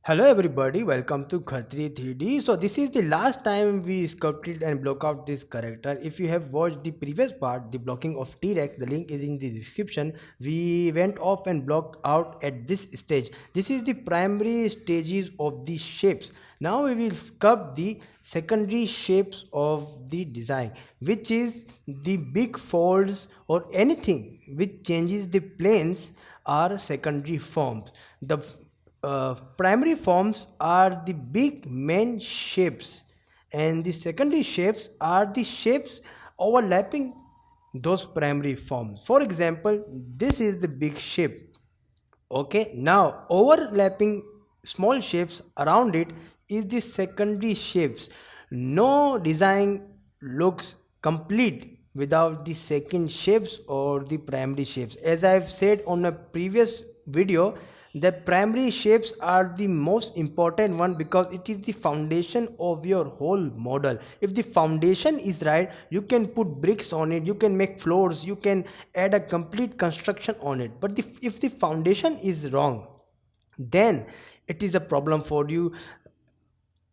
Hello everybody, welcome to Khatri 3D. So this is the last time we sculpted and block out this character. If you have watched the previous part, the blocking of T-Rex, the link is in the description. We went off and blocked out at this stage. This is the primary stages of the shapes. Now we will sculpt the secondary shapes of the design, which is the big folds or anything which changes the planes are secondary forms. The primary forms are the big main shapes, and the secondary shapes are the shapes overlapping those primary forms. For example, this is the big shape. Okay, now overlapping small shapes around it is the secondary shapes. No design looks complete without the second shapes or the primary shapes. As I've said on a previous video, the primary shapes are the most important one because it is the foundation of your whole model. If the foundation is right, you can put bricks on it, you can make floors, you can add a complete construction on it. But if the foundation is wrong, then it is a problem for you.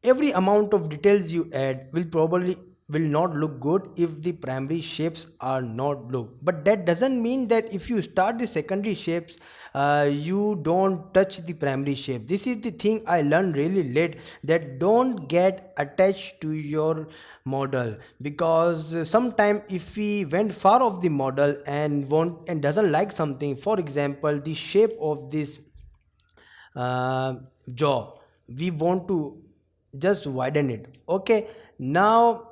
Every amount of details you add will not look good if the primary shapes are not look. But that doesn't mean that if you start the secondary shapes, you don't touch the primary shape. This is the thing I learned really late, that don't get attached to your model, because sometime if we went far off the model and want and doesn't like something, for example the shape of this uh, jaw, we want to just widen it. Okay, now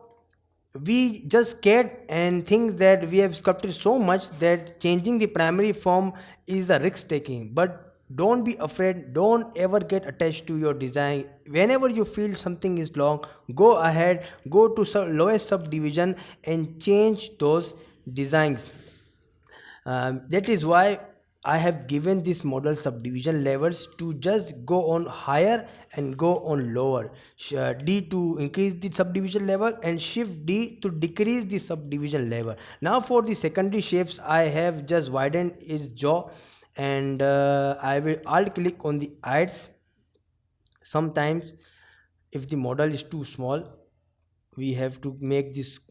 we just scared and think that we have sculpted so much that changing the primary form is a risk taking. But don't be afraid, don't ever get attached to your design. Whenever you feel something is wrong, go ahead, go to lowest subdivision and change those designs. That is why I have given this model subdivision levels to just go on higher and go on lower. D to increase the subdivision level and shift D to decrease the subdivision level. Now for the secondary shapes, I have just widened its jaw, and I will alt click on the eyes. Sometimes if the model is too small, we have to make this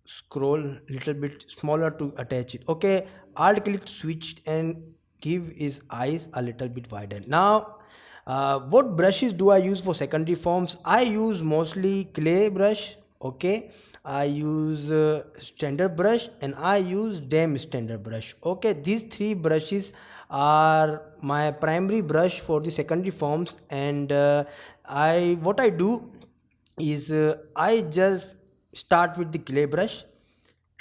scroll little bit smaller to attach it. Okay, alt click switched and give his eyes a little bit wider. Now what brushes do I use for secondary forms? I use mostly clay brush. Okay, I use standard brush and I use dam standard brush. Okay, these three brushes are my primary brush for the secondary forms. And what I do is I just start with the clay brush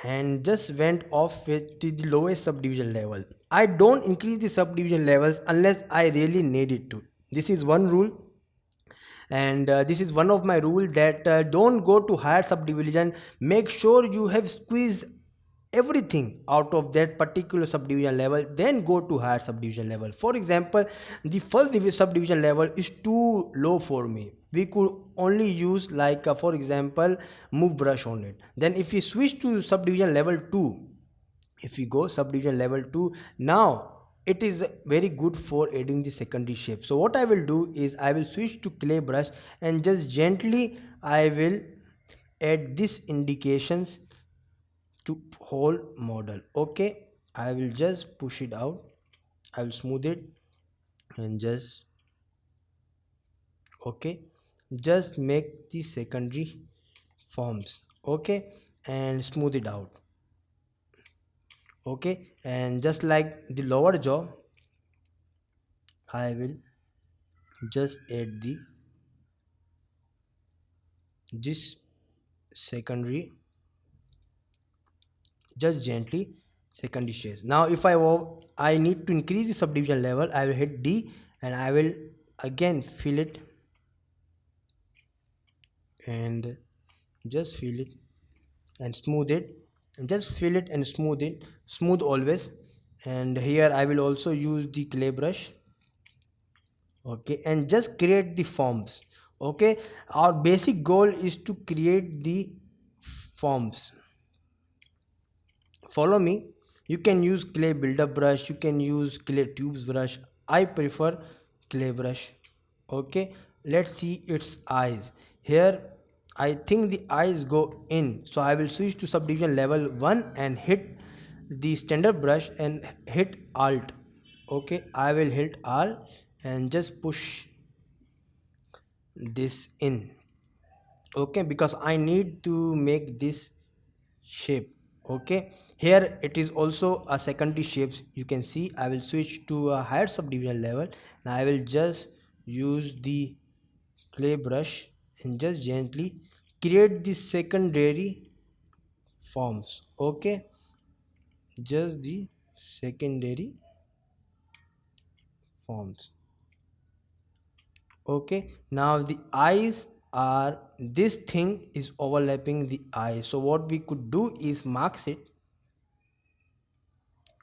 and just went off with the lowest subdivision level. I don't increase the subdivision levels unless I really need it to. This is one rule, and this is one of my rule, that don't go to higher subdivision. Make sure you have squeezed everything out of that particular subdivision level, then go to higher subdivision level. For example, the first subdivision level is too low for me. We could only use like for example move brush on it. Then if we switch to subdivision level 2, if we go subdivision level 2, now it is very good for adding the secondary shape. So what I will do is I will switch to clay brush and just gently I will add these indications to whole model. Okay, I will just push it out, I will smooth it and just okay, just make the secondary forms. Okay, and smooth it out. Okay, and just like the lower jaw, I will just add the this secondary, just gently secondary shades. Now if I need to increase the subdivision level, I will hit D and I will again fill it and just fill it and smooth it, and just fill it and smooth it, smooth always. And here I will also use the clay brush. Okay, and just create the forms. Okay, our basic goal is to create the forms. Follow me. You can use clay builder brush, you can use clay tubes brush. I prefer clay brush. Okay, let's see its eyes. Here I think the eyes go in, so I will switch to subdivision level 1 and hit the standard brush and hit alt. Okay, I will hit alt and just push this in. Okay, because I need to make this shape. Okay, here it is also a secondary shapes. You can see I will switch to a higher subdivision level and I will just use the clay brush and just gently create the secondary forms. Okay, just the secondary forms. Okay, now the eyes are, this thing is overlapping the eye, so what we could do is mark it.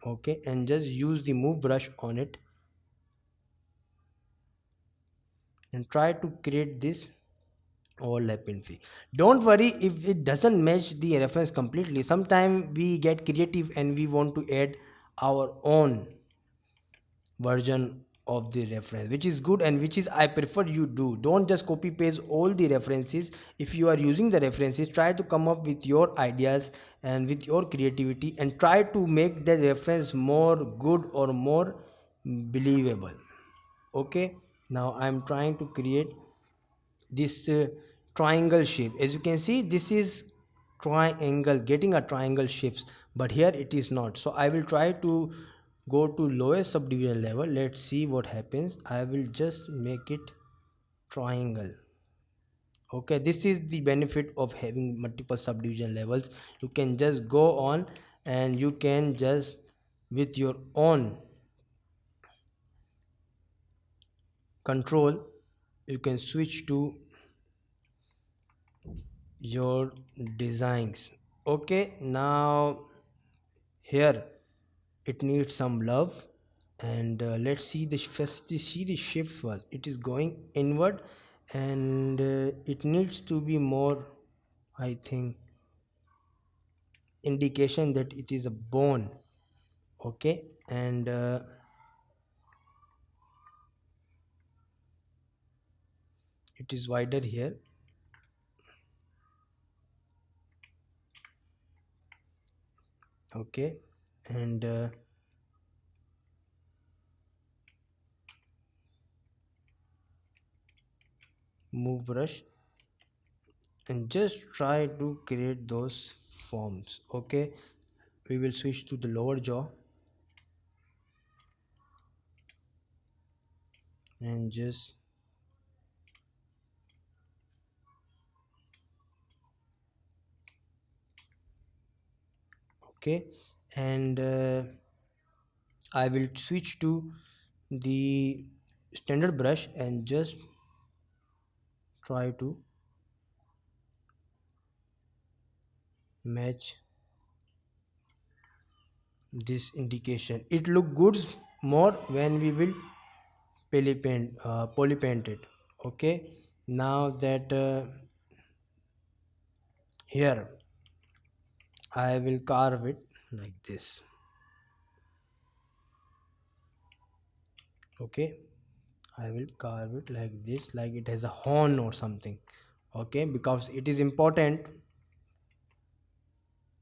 Okay, and just use the move brush on it and try to create this overlapping fee. Don't worry if it doesn't match the reference completely. Sometimes we get creative and we want to add our own version of the reference, which is good and which is I prefer you do. Don't just copy paste all the references. If you are using the references, try to come up with your ideas and with your creativity and try to make the reference more good or more believable. Okay, now I'm trying to create this triangle shape. As you can see, this is triangle, getting a triangle shapes, but here it is not. So I will try to go to lowest subdivision level. Let's see what happens. I will just make it triangle. Okay, this is the benefit of having multiple subdivision levels. You can just go on and you can just with your own control you can switch to your designs. Okay, now here it needs some love and let's see the first see the shifts first. It is going inward and it needs to be more, I think, indication that it is a bone. Okay, and it is wider here. Okay, and move brush and just try to create those forms. Okay, we will switch to the lower jaw and just okay, and I will switch to the standard brush and just try to match this indication. It look good more when we will poly paint it. Okay, now that here I will carve it like this. Okay, I will carve it like this, like it has a horn or something. Okay, because it is important,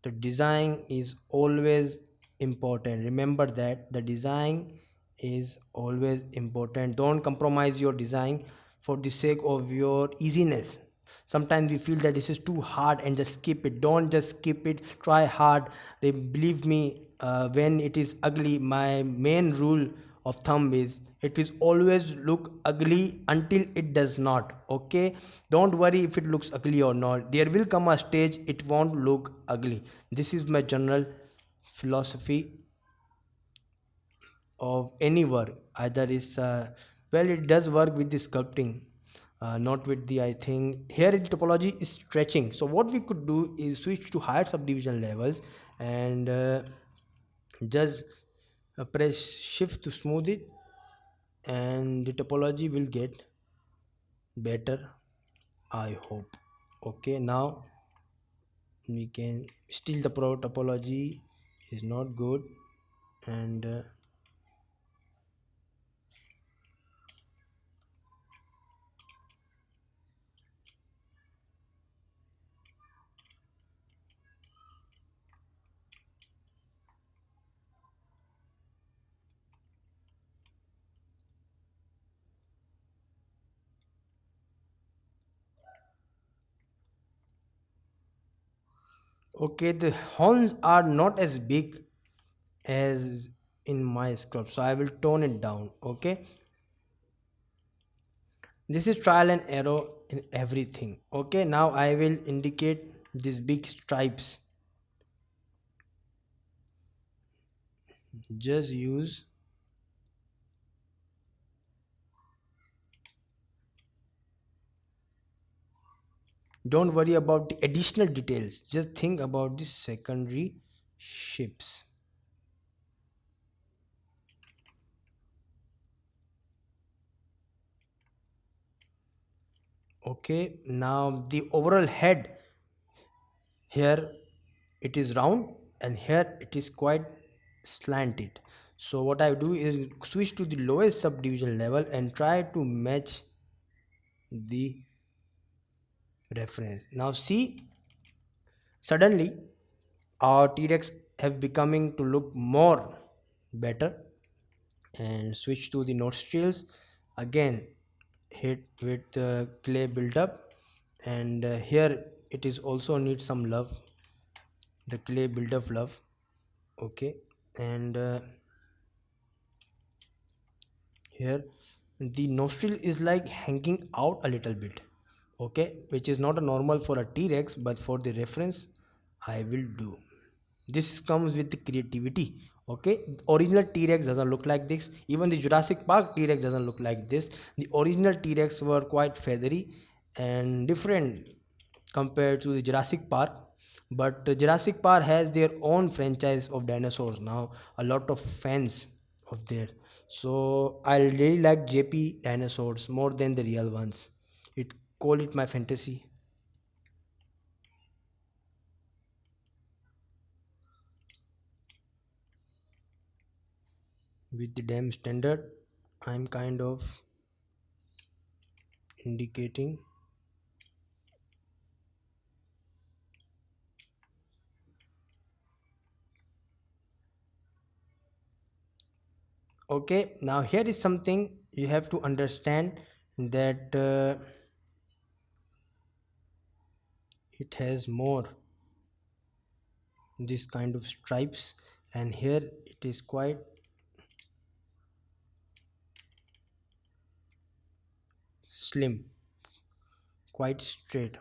the design is always important. Remember that the design is always important. Don't compromise your design for the sake of your easiness. Sometimes we feel that this is too hard and just skip it. Don't just skip it, try hard. Believe me, when it is ugly, my main rule of thumb is it will always look ugly until it does not. Okay, don't worry if it looks ugly or not, there will come a stage it won't look ugly. This is my general philosophy of any work. Either is well, it does work with the sculpting, not with the, I think here the topology is stretching. So what we could do is switch to higher subdivision levels and just press shift to smooth it and the topology will get better, I hope. Okay, now we can still the pro topology is not good and Okay, the horns are not as big as in my sculpt, so I will tone it down. Okay, this is trial and error in everything. Okay, now I will indicate these big stripes. Just use, don't worry about the additional details, just think about the secondary shapes. Okay, now the overall head, here it is round and here it is quite slanted. So what I do is switch to the lowest subdivision level and try to match the reference. Now see, suddenly our T-Rex have becoming to look more better. And switch to the nostrils again, hit with clay buildup, and here it is also need some love, the clay buildup love. Okay, and here the nostril is like hanging out a little bit. Okay, which is not a normal for a T-Rex, but for the reference I will do. This comes with the creativity. Okay, original T-Rex doesn't look like this, even the Jurassic Park T-Rex doesn't look like this. The original T-Rex were quite feathery and different compared to the Jurassic Park, but Jurassic Park has their own franchise of dinosaurs now, a lot of fans of theirs. So I really like JP dinosaurs more than the real ones. It call it my fantasy. With the damn standard, I'm kind of indicating. Okay, now here is something you have to understand, that it has more this kind of stripes, and here it is quite slim, quite straight.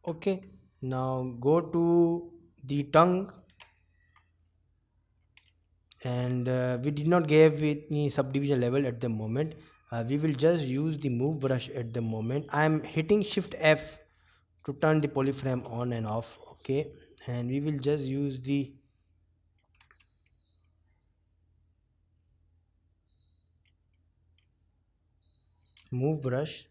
Okay, now go to the tongue, and we did not give it any subdivision level at the moment. We will just use the move brush at the moment. I'm hitting shift F to turn the polyframe on and off. Okay, and we will just use the move brush,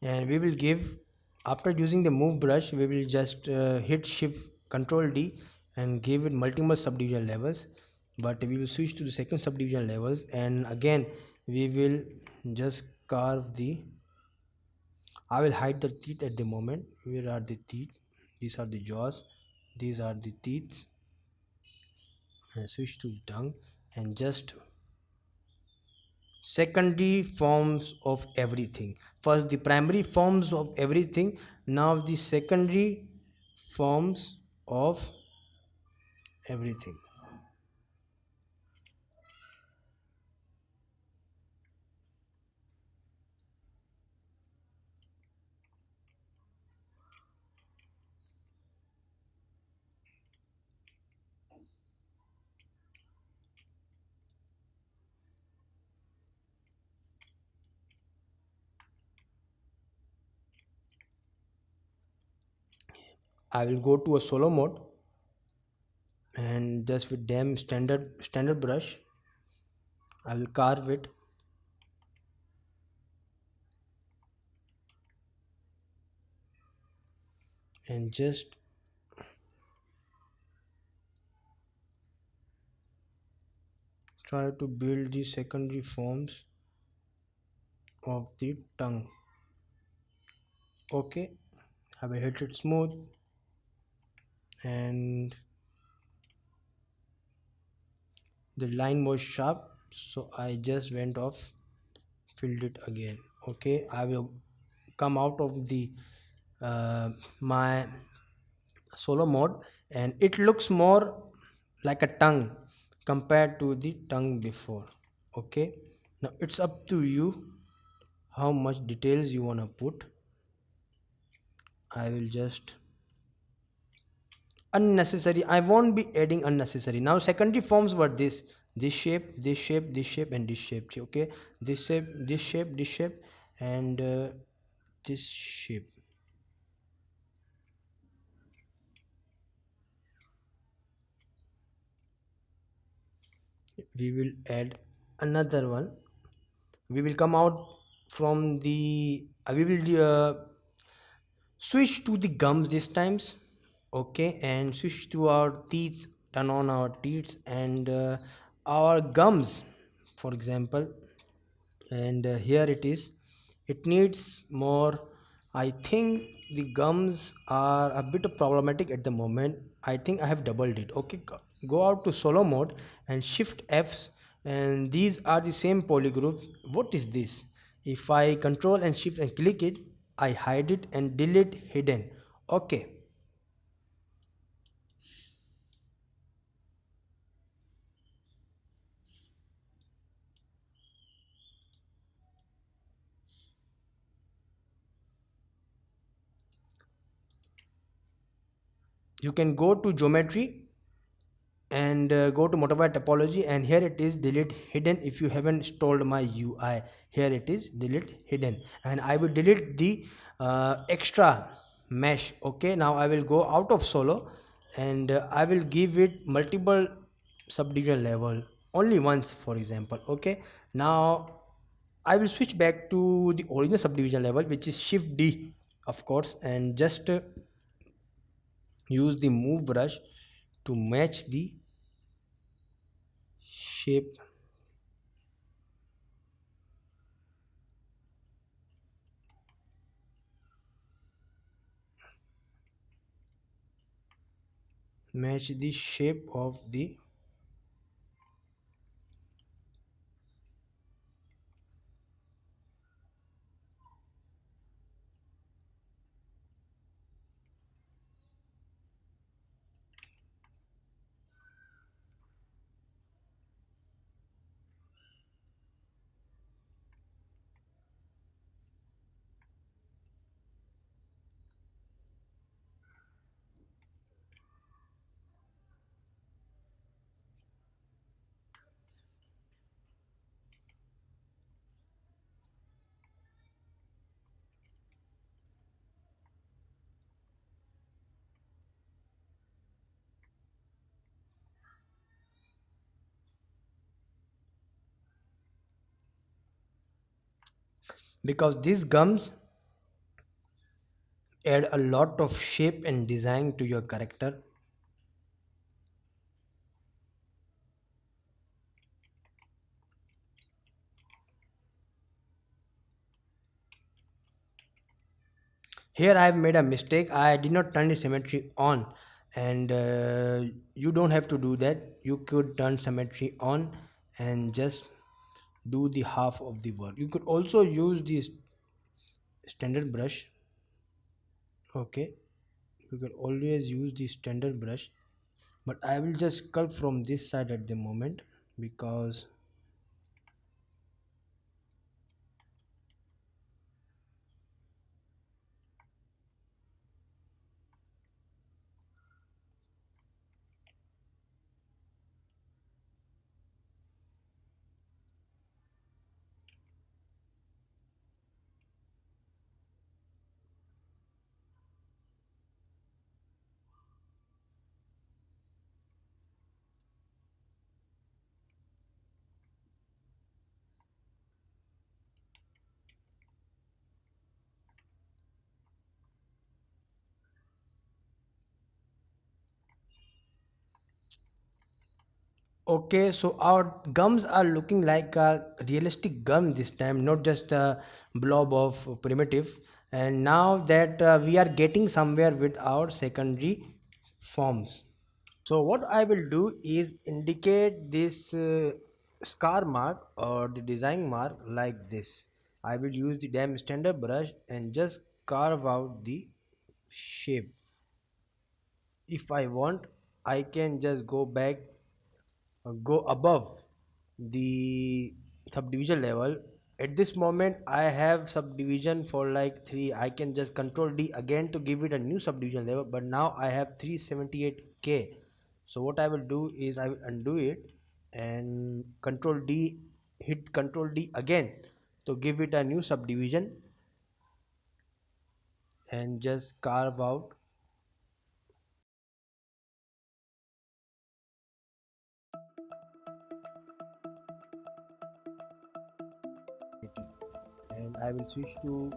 and we will give, after using the move brush, we will just hit shift control D and give it multiple subdivision levels. But we will switch to the second subdivision levels, and again we will just carve the, I will hide the teeth at the moment. Where are the teeth? These are the jaws, these are the teeth, and switch to tongue, and just secondary forms of everything. First the primary forms of everything, now the secondary forms of everything. I will go to a solo mode, and just with them standard brush I will carve it, and just try to build the secondary forms of the tongue. Okay, I will hit it smooth, and the line was sharp, so I just went off, filled it again. Okay, I will come out of the my solo mode, and it looks more like a tongue compared to the tongue before. Okay, now it's up to you how much details you want to put. I will just unnecessary, I won't be adding unnecessary. Now secondary forms were this shape, this shape, this shape, and this shape. Okay, this shape, this shape, this shape, and this shape. We will add another one. We will come out from the we will switch to the gums this times. Okay, and switch to our teeth, turn on our teeth and our gums, for example. And here it is, it needs more. I think the gums are a bit problematic at the moment. I think I have doubled it. Okay, go out to solo mode and shift F's, and these are the same polygroup. What is this? If I control and shift and click it, I hide it and delete hidden. Okay, you can go to geometry and go to modify topology, and here it is delete hidden. If you haven't installed my UI, here it is delete hidden, and I will delete the extra mesh. Okay, now I will go out of solo, and I will give it multiple subdivision level, only once, for example. Okay, now I will switch back to the original subdivision level, which is shift D, of course, and just use the move brush to match the shape, match the shape of the, because these gums add a lot of shape and design to your character. Here I have made a mistake, I did not turn the symmetry on, and you don't have to do that. You could turn symmetry on and just do the half of the work. You could also use this standard brush. Okay, you can always use the standard brush, but I will just sculpt from this side at the moment, because Okay, so our gums are looking like a realistic gum this time, not just a blob of primitive. And now that we are getting somewhere with our secondary forms. So what I will do is indicate this scar mark or the design mark like this. I will use the damn standard brush and just carve out the shape. If I want, I can just go back, go above the subdivision level. At this moment I have subdivision for like 3. I can just control D again to give it a new subdivision level, but now I have 378k. So what I will do is I will undo it and control D, hit control D again to give it a new subdivision and just carve out. And I will switch to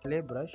clay brush.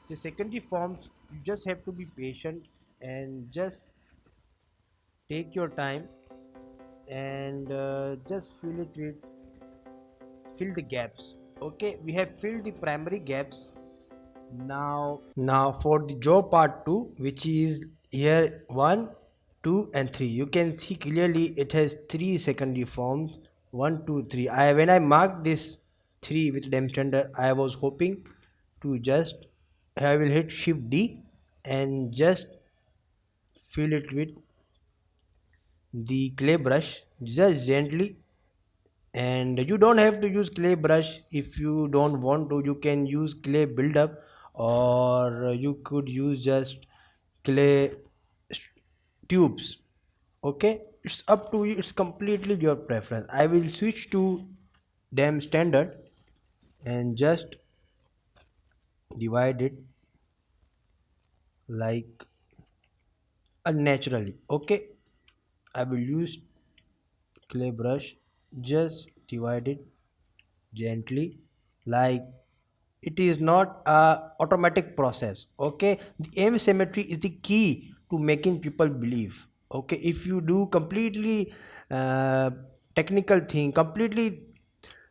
The secondary forms, you just have to be patient and just take your time and just fill the gaps. Okay, we have filled the primary gaps. Now for the jaw part 2, which is here 1, 2 and 3, you can see clearly it has 3 secondary forms, 1, 2, 3. I when I marked this 3 with dem standard, I was hoping to just, I will hit shift D and just fill it with the clay brush just gently. And you don't have to use clay brush. If you don't want to, you can use clay buildup, or you could use just clay tubes. Okay, it's up to you, it's completely your preference. I will switch to dam standard and just divide it like unnaturally. Okay, I will use clay brush, just divide it gently, like it is not a automatic process. Okay, the aim symmetry is the key to making people believe. Okay, if you do completely technical thing, completely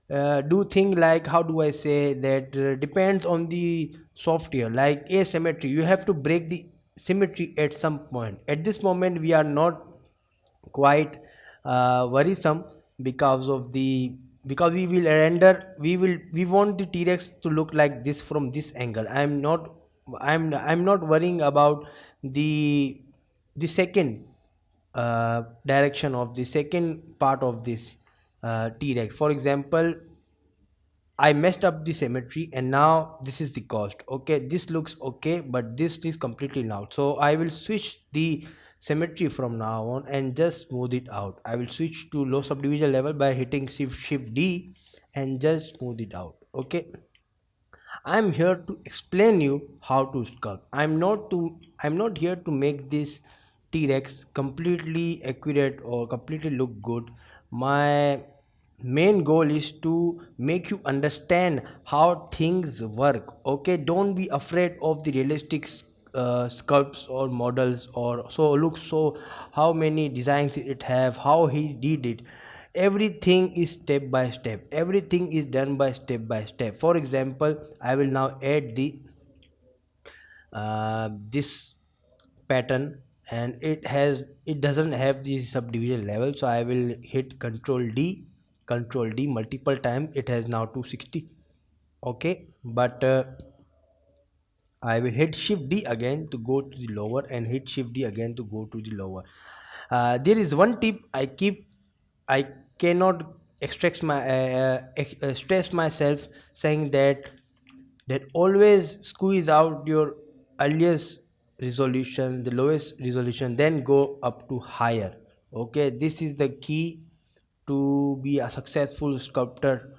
do thing like, how do I say that, depends on the software, like asymmetry, you have to break the symmetry at some point. At this moment we are not quite worrisome because of the, because we will render, we want the T-Rex to look like this from this angle. I'm not worrying about the second direction of the second part of this T-Rex. For example, I messed up the symmetry and now this is the cost. Okay, this looks okay, but this is completely loud. So I will switch the symmetry from now on and just smooth it out. I will switch to low subdivision level by hitting shift D and just smooth it out. Okay, I'm here to explain you how to sculpt. I'm not here to make this T-Rex completely accurate or completely look good. My main goal is to make you understand how things work. Okay, don't be afraid of the realistic sculpts or models or so look, so how many designs it have, how he did it. Everything is step by step, everything is done by step. For example, I will now add the this pattern, and it doesn't have the subdivision level, so I will hit control D multiple times. It has now 260. Okay, but I will hit shift D again to go to the lower and hit shift D again to go to the lower. There is one tip I cannot extract my stress myself, saying that always squeeze out your earliest resolution, the lowest resolution, then go up to higher. Okay, this is the key to be a successful sculptor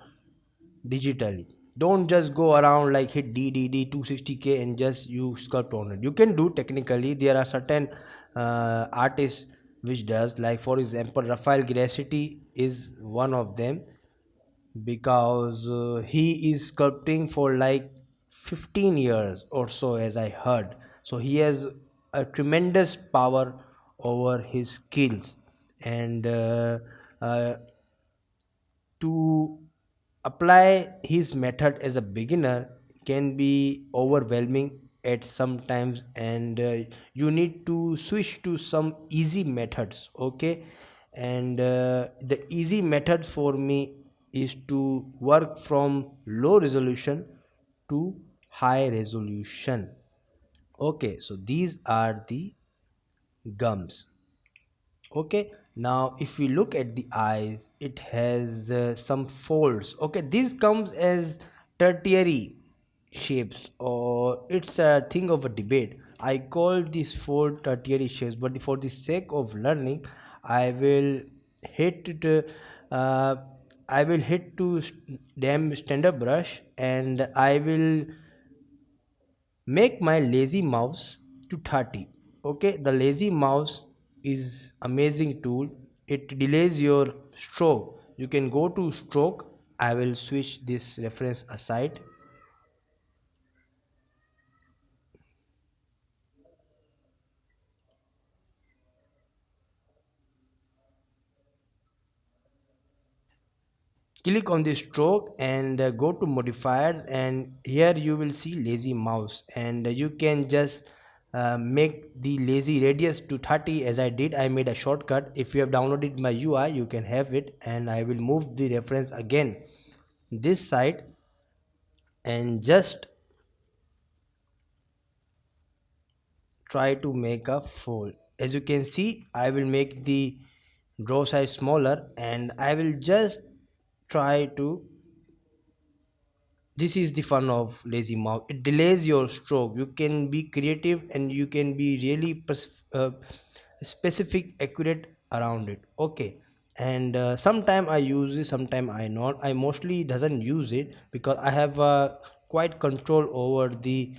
digitally. Don't just go around like hit DDD 260K and just you sculpt on it. You can do technically. There are certain artists which does, like for example Rafael Gracity is one of them, because he is sculpting for like 15 years or so, as I heard. So he has a tremendous power over his skills, and uh, to apply his method as a beginner can be overwhelming at some times, and you need to switch to some easy methods. Okay, and the easy method for me is to work from low resolution to high resolution. Okay, so these are the gums. Okay, now if we look at the eyes, it has some folds. Okay, this comes as tertiary shapes, or it's a thing of a debate. I call these fold tertiary shapes, but for the sake of learning, I will hit it I will hit to them standard brush, and I will make my lazy mouse to 30. Okay, the lazy mouse is amazing tool. It delays your stroke. You can go to stroke. I will switch this reference aside. Click on the stroke and go to modifiers, and here you will see lazy mouse, and you can just make the lazy radius to 30 as I did. I made a shortcut. If you have downloaded my UI, you can have it, and I will move the reference again this side and just try to make a fold. As you can see, I will make the draw size smaller, and I will just try to. This is the fun of lazy mouse. It delays your stroke. You can be creative, and you can be really specific, accurate around it. Okay, and sometime I use it, sometime I not. I mostly doesn't use it because I have quite control over the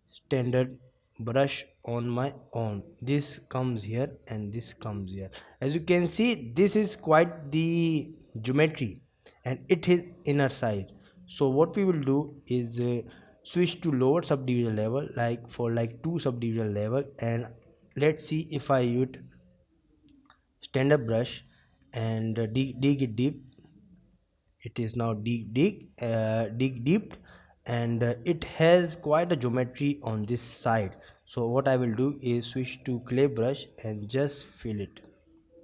standard brush on my own. This comes here and this comes here. As you can see, this is quite the geometry, and it is inner side. So what we will do is switch to lower subdivision level, like for like 2 subdivision level, and let's see if I use standard brush and dig it deep. It is now dig deep, and it has quite a geometry on this side. So what I will do is switch to clay brush and just fill it.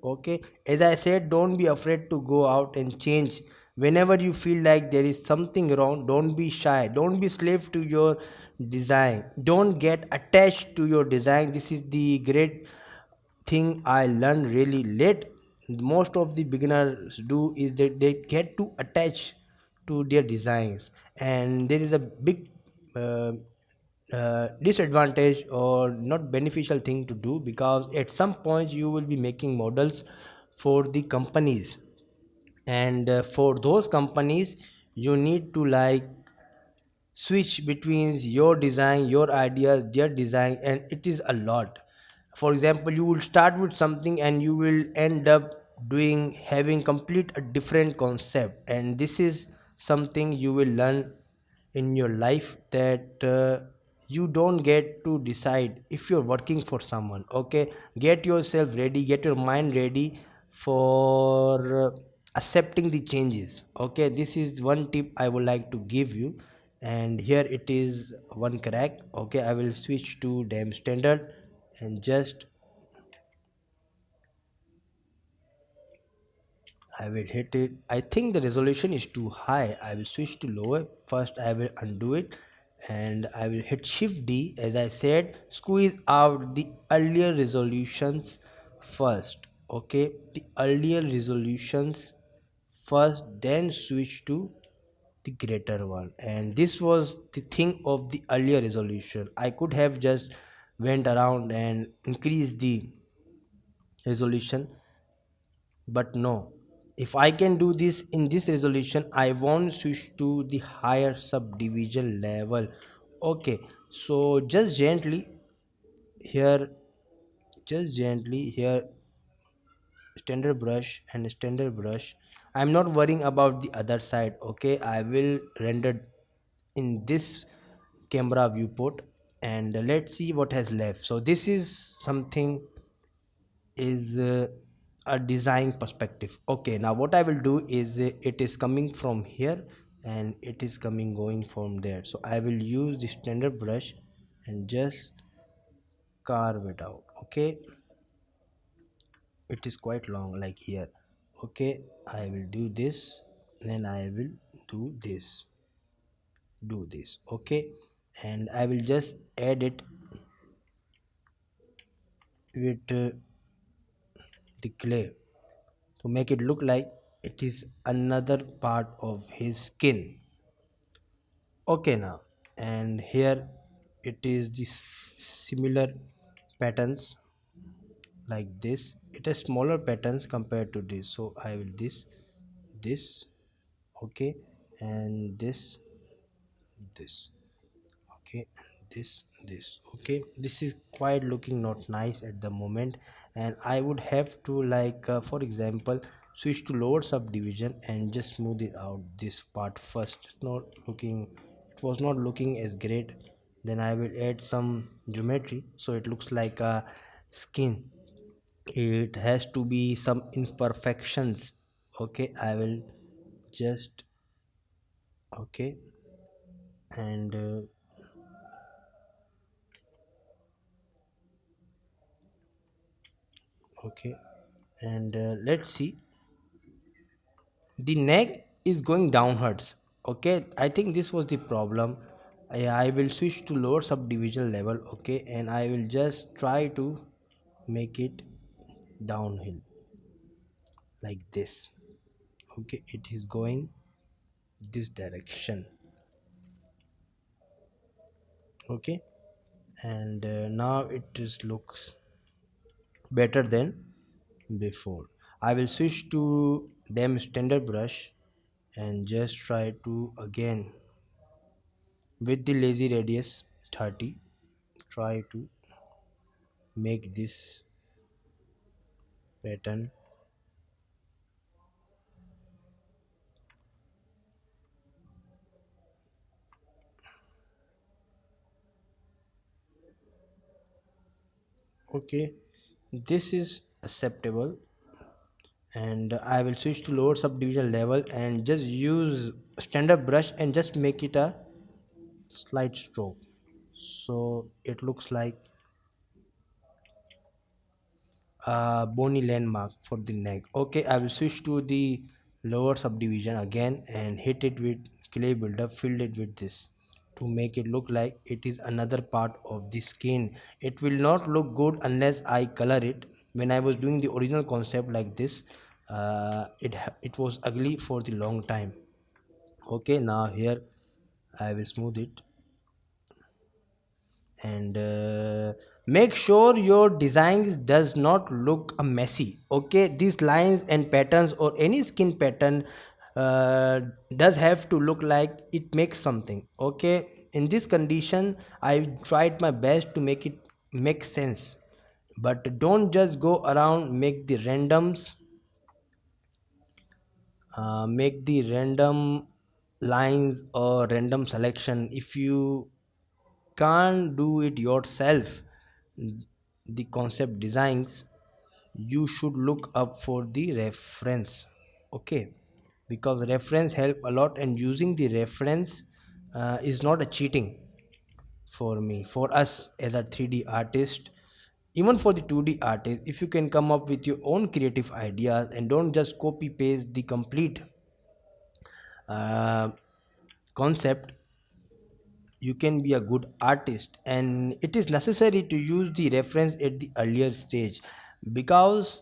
Okay, as I said, don't be afraid to go out and change whenever you feel like there is something wrong. Don't be shy, don't be slave to your design, don't get attached to your design. This is the great thing I learned really late. Most of the beginners do is that they get to attach to their designs, and there is a big disadvantage or not beneficial thing to do, because at some point you will be making models for the companies, and for those companies you need to like switch between your design, your ideas, their design, and it is a lot. For example, you will start with something and you will end up doing having complete a different concept, and this is something you will learn in your life, that you don't get to decide if you're working for someone. Okay, get yourself ready, get your mind ready for accepting the changes. Okay, this is one tip I would like to give you, and here it is one crack. Okay, I will switch to damn standard and just I will hit it. I think the resolution is too high. I will switch to lower. First, I will undo it, and I will hit Shift D. As I said, squeeze out the earlier resolutions first. Okay, the earlier resolutions first, then switch to the greater one. And this was the thing of the earlier resolution. I could have just went around and increased the resolution, but no, if I can do this in this resolution, I want switch to the higher subdivision level. Okay, so just gently here, just gently here, standard brush and standard brush. I'm not worrying about the other side. Okay, I will render in this camera viewport, and let's see what has left. So this is something is a design perspective. Okay, now what I will do is it is coming from here and it is coming going from there, so I will use the standard brush and just carve it out. Okay, it is quite long like here. Okay, I will do this, then I will do this, do this. Okay, and I will just add it with the clay to make it look like it is another part of his skin. Okay, now, and here it is this similar patterns like this. It has smaller patterns compared to this, so I will this. Okay, and this. Okay, and this. Okay, this is quite looking not nice at the moment, and I would have to like for example switch to lower subdivision and just smooth it out this part first. It's not looking, it was not looking as great. Then I will add some geometry so it looks like a skin. It has to be some imperfections. Okay, I will just, okay, and okay, and let's see, the neck is going downwards. Okay, I think this was the problem. I will switch to lower subdivision level. Okay, and I will just try to make it downhill like this. Okay, it is going this direction. Okay, and now it just looks better than before. I will switch to them standard brush and just try to again with the lazy radius 30 try to make this pattern. Okay, this is acceptable, and I will switch to lower subdivision level and just use standard brush and just make it a slight stroke so it looks like a bony landmark for the neck. Okay, I will switch to the lower subdivision again and hit it with clay builder, filled it with this to make it look like it is another part of the skin. It will not look good unless I color it. When I was doing the original concept like this, it was ugly for the long time. Okay, now here I will smooth it, and make sure your design does not look messy. Okay, these lines and patterns or any skin pattern uh, does have to look like it makes something. Okay, in this condition I tried my best to make it make sense, but don't just go around make the randoms, make the random lines or random selection. If you can't do it yourself, the concept designs, you should look up for the reference. Okay, because reference help a lot, and using the reference is not a cheating for me, for us as a 3D artist. Even for the 2D artist, if you can come up with your own creative ideas and don't just copy paste the complete uh, concept, you can be a good artist. And it is necessary to use the reference at the earlier stage. because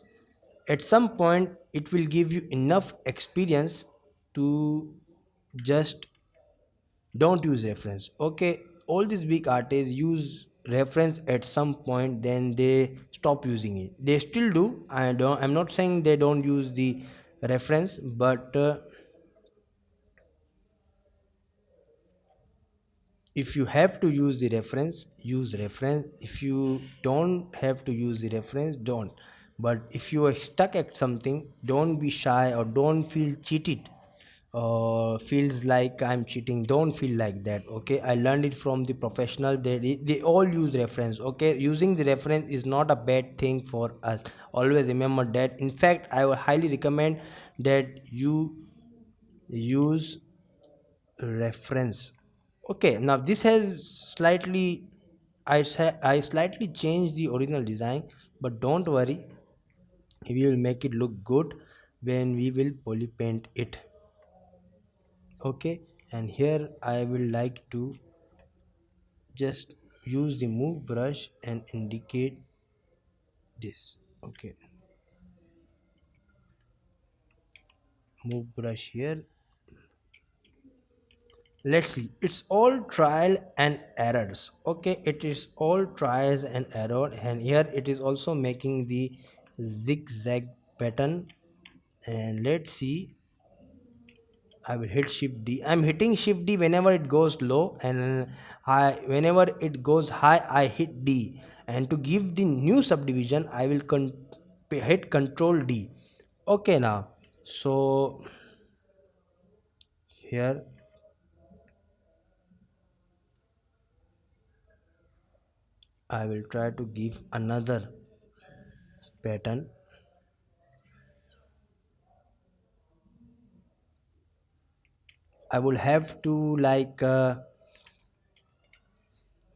at some point it will give you enough experience to just don't use reference. Okay, all these big artists use reference at some point, then they stop using it. They still do. I'm not saying they don't use the reference, but if you have to use the reference, use reference. If you don't have to use the reference, don't. But if you are stuck at something, don't be shy or don't feel cheated or feels like I'm cheating. Don't feel like that. Okay, I learned it from the professional. They all use reference. Okay, using the reference is not a bad thing for us. Always remember that. In fact, I would highly recommend that you use reference. Okay, now this has slightly, I slightly changed the original design, but don't worry, we will make it look good when we will poly paint it. Okay, and here I will like to just use the move brush and indicate this. Okay, move brush here. Let's see, it's all trial and errors. Okay, it is all trials and error, and here it is also making the zigzag pattern. And let's see, I will hit shift D. I'm hitting shift D whenever it goes low, and I whenever it goes high I hit D. And to give the new subdivision I will hit control D. Okay, now so here I will try to give another pattern. I will have to like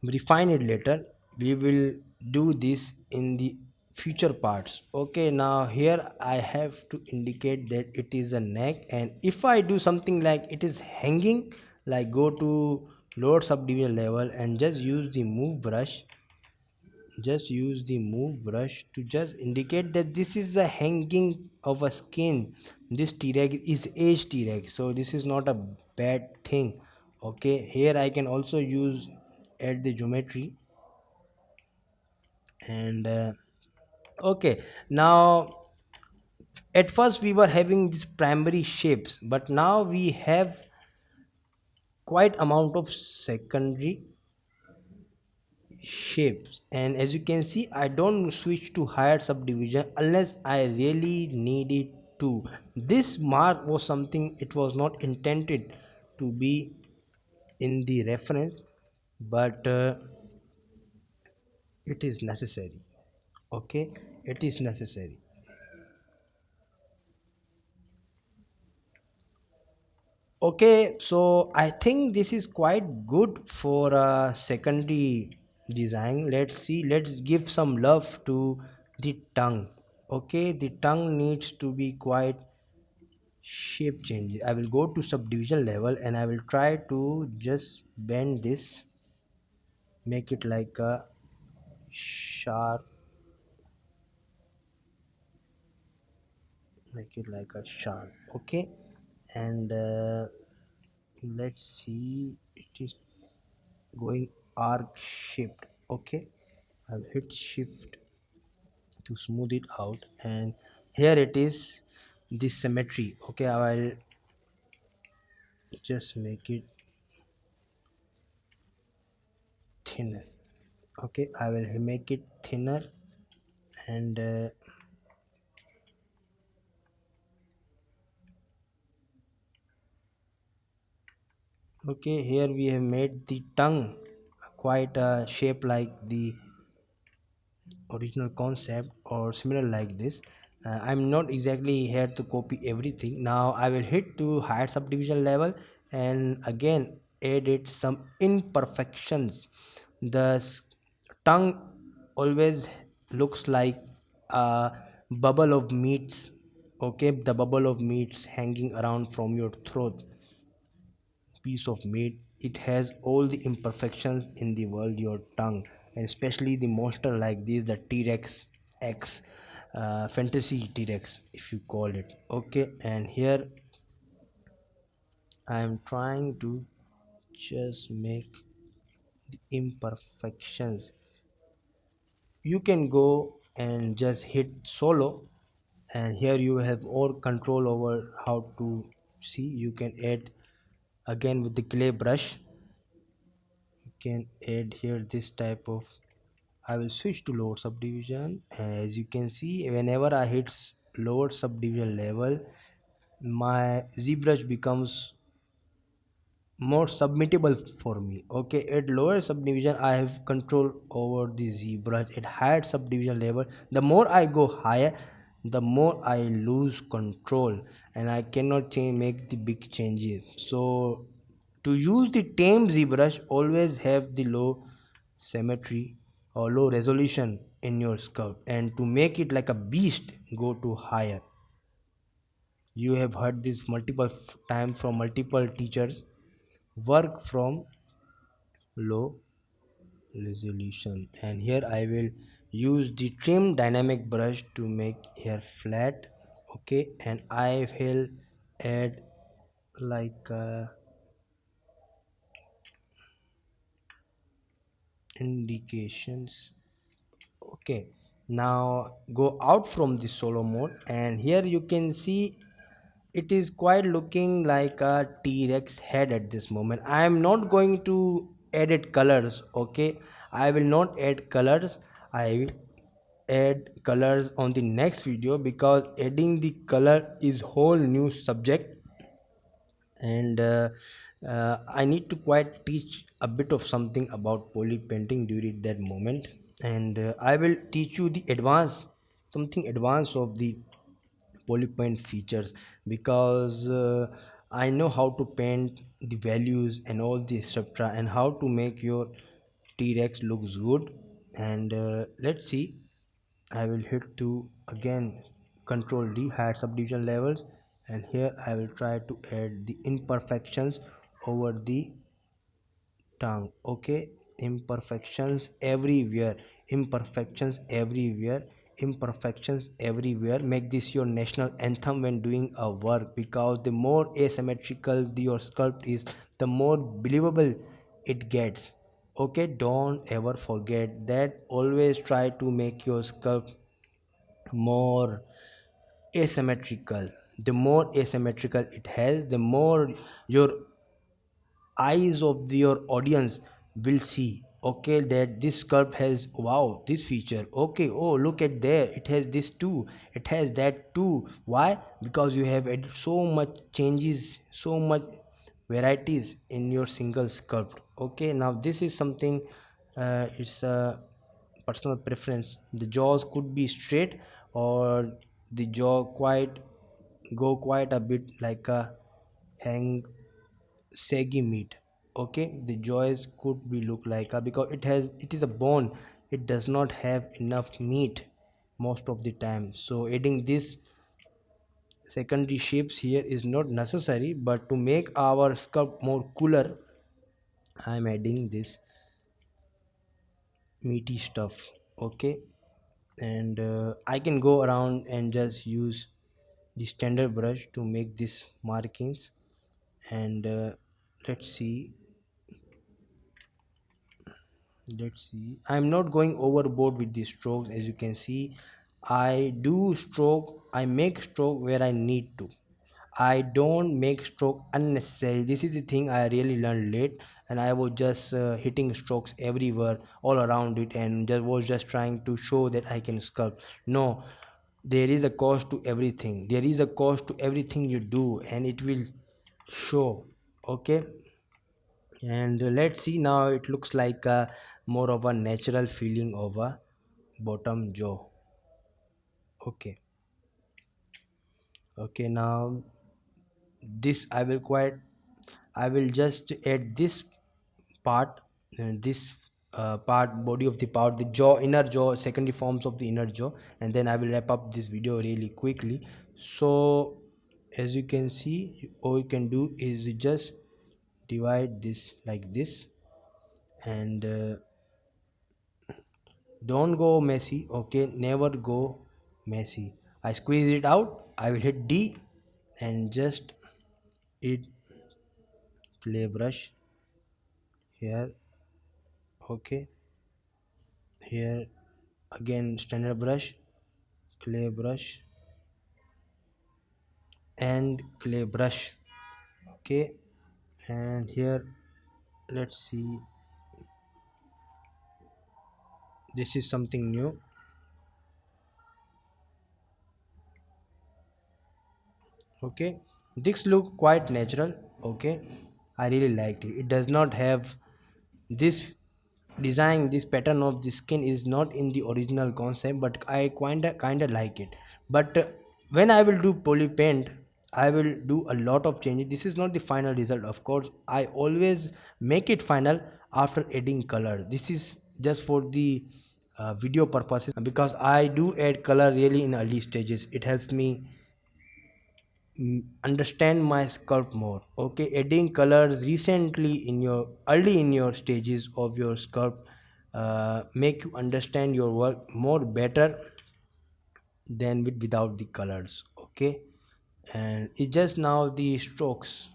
refine it later. We will do this in the future parts. Okay, now here I have to indicate that it is a neck, and if I do something like it is hanging, like go to lower subdivision level and just use the move brush to just indicate that this is a hanging of a skin. This t-rex is age t-rex, so this is not a bad thing. Okay, here I can also use add the geometry. And okay, now at first we were having these primary shapes, but now we have quite amount of secondary shapes. And as you can see, I don't switch to higher subdivision unless I really need it to. This mark was something, it was not intended to be in the reference, but it is necessary. Okay, it is necessary. Okay, so I think this is quite good for a secondary design. Let's see, let's give some love to the tongue. Okay, the tongue needs to be quite shape change. I will go to subdivision level and I will try to just bend this, make it like a sharp, make it like a sharp. Okay, and let's see, it is going arc shaped. Okay, I'll hit shift to smooth it out, and here it is, the symmetry. Okay, I will just make it thinner. Okay, I will make it thinner. And okay, here we have made the tongue quite a shape like the original concept or similar like this. I'm not exactly here to copy everything. Now I will hit to higher subdivision level and again edit some imperfections. The tongue always looks like a bubble of meats. Okay, the bubble of meats hanging around from your throat, piece of meat. It has all the imperfections in the world, your tongue, and especially the monster like this, the T-Rex X. fantasy T-Rex if you call it. Okay, and here I am trying to just make the imperfections. You can go and just hit solo, and here you have more control over how to see. You can add again with the clay brush. You can add here this type of. I will switch to lower subdivision, and as you can see, whenever I hit lower subdivision level, my ZBrush becomes more submittable for me. Okay, at lower subdivision I have control over the ZBrush. At higher subdivision level, the more I go higher, the more I lose control, and I cannot change, make the big changes. So to use the tame ZBrush, always have the low symmetry or low resolution in your sculpt, and to make it like a beast, go to higher. You have heard this multiple times from multiple teachers. Work from low resolution, and here I will use the trim dynamic brush to make hair flat. Okay, and I will add like indications. Okay, now go out from the solo mode, and here you can see it is quite looking like a T-Rex head at this moment. I am not going to edit colors. Okay, I will not add colors. I will add colors on the next video, because adding the color is whole new subject, and I need to quite teach a bit of something about poly painting during that moment, and I will teach you the advanced, something advanced of the polypaint features, because I know how to paint the values and all the etc, and how to make your T-Rex looks good. And let's see, I will hit to again control D, higher subdivision levels, and here I will try to add the imperfections over the tongue. Okay, imperfections everywhere, imperfections everywhere, imperfections everywhere. Make this your national anthem when doing a work, because the more asymmetrical your sculpt is, the more believable it gets. Okay, don't ever forget that. Always try to make your sculpt more asymmetrical. The more asymmetrical it has, the more your eyes of your audience will see, okay, that this sculpt has, wow, this feature. Okay, oh, look at there, it has this too, it has that too. Why? Because you have added so much changes, so much varieties in your single sculpt. Okay, now this is something, it's a personal preference. The jaws could be straight, or the jaw quite go quite a bit like a hang saggy meat. Okay, the jaws could be look like a, because it is a bone, it does not have enough meat most of the time. So adding this secondary shapes here is not necessary, but to make our sculpt more cooler, I am adding this meaty stuff. Okay, and I can go around and just use the standard brush to make these markings, and let's see, I'm not going overboard with the strokes. As you can see, I do stroke, I make stroke where I need to. I don't make stroke unnecessary. This is the thing I really learned late, and I was just hitting strokes everywhere all around it, and just was just trying to show that I can sculpt. No, there is a cost to everything, there is a cost to everything you do, and it will show. Okay, and let's see, now it looks like more of a natural feeling of a bottom jaw. Okay, okay, now this I will just add this part, this part, body of the part, the jaw, inner jaw, secondary forms of the inner jaw, and then I will wrap up this video really quickly. So as you can see, all you can do is you just divide this like this, and don't go messy. Okay, never go messy. I squeeze it out. I will hit D and just it clay brush here. Okay, here again standard brush, clay brush and clay brush. Okay, and here let's see, this is something new. Okay, this look quite natural. Okay, I really liked it. It does not have this design, this pattern of the skin is not in the original concept, but I kinda like it. But when I will do poly paint, I will do a lot of changes. This is not the final result, of course. I always make it final after adding color. This is just for the video purposes, because I do add color really in early stages. It helps me understand my sculpt more. Okay, adding colors recently in your early in your stages of your sculpt make you understand your work more better than without the colors. Okay, and it's just now the strokes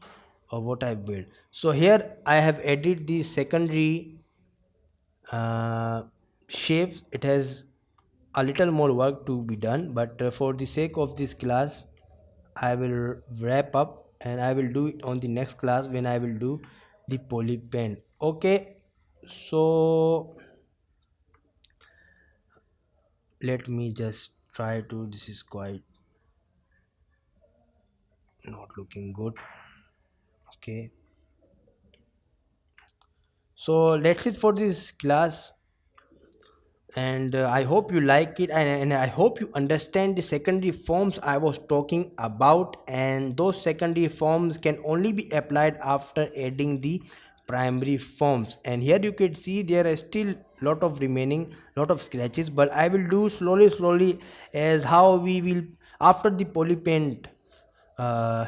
of what I built. So here I have added the secondary shapes. It has a little more work to be done, but for the sake of this class I will wrap up and I will do it on the next class when I will do the poly paint. Okay, so let me just try to, this is quite not looking good. Okay, so that's it for this class, and I hope you like it, and I hope you understand the secondary forms I was talking about, and those secondary forms can only be applied after adding the primary forms. And here you can see there are still lot of remaining, lot of scratches, but I will do slowly as how we will after the poly paint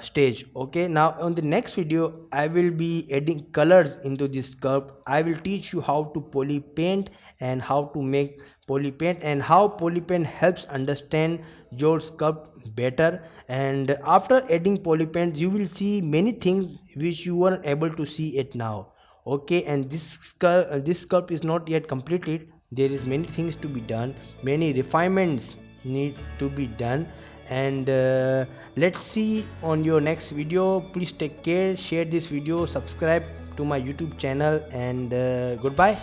stage. Okay, now on the next video I will be adding colors into this curve. I will teach you how to poly paint and how to make poly paint and how poly paint helps understand your sculpt better. And after adding poly paint you will see many things which you weren't able to see it now. Okay, and this sculpt is not yet completed. There is many things to be done, many refinements need to be done, and let's see on your next video. Please take care, share this video, subscribe to my YouTube channel, and goodbye.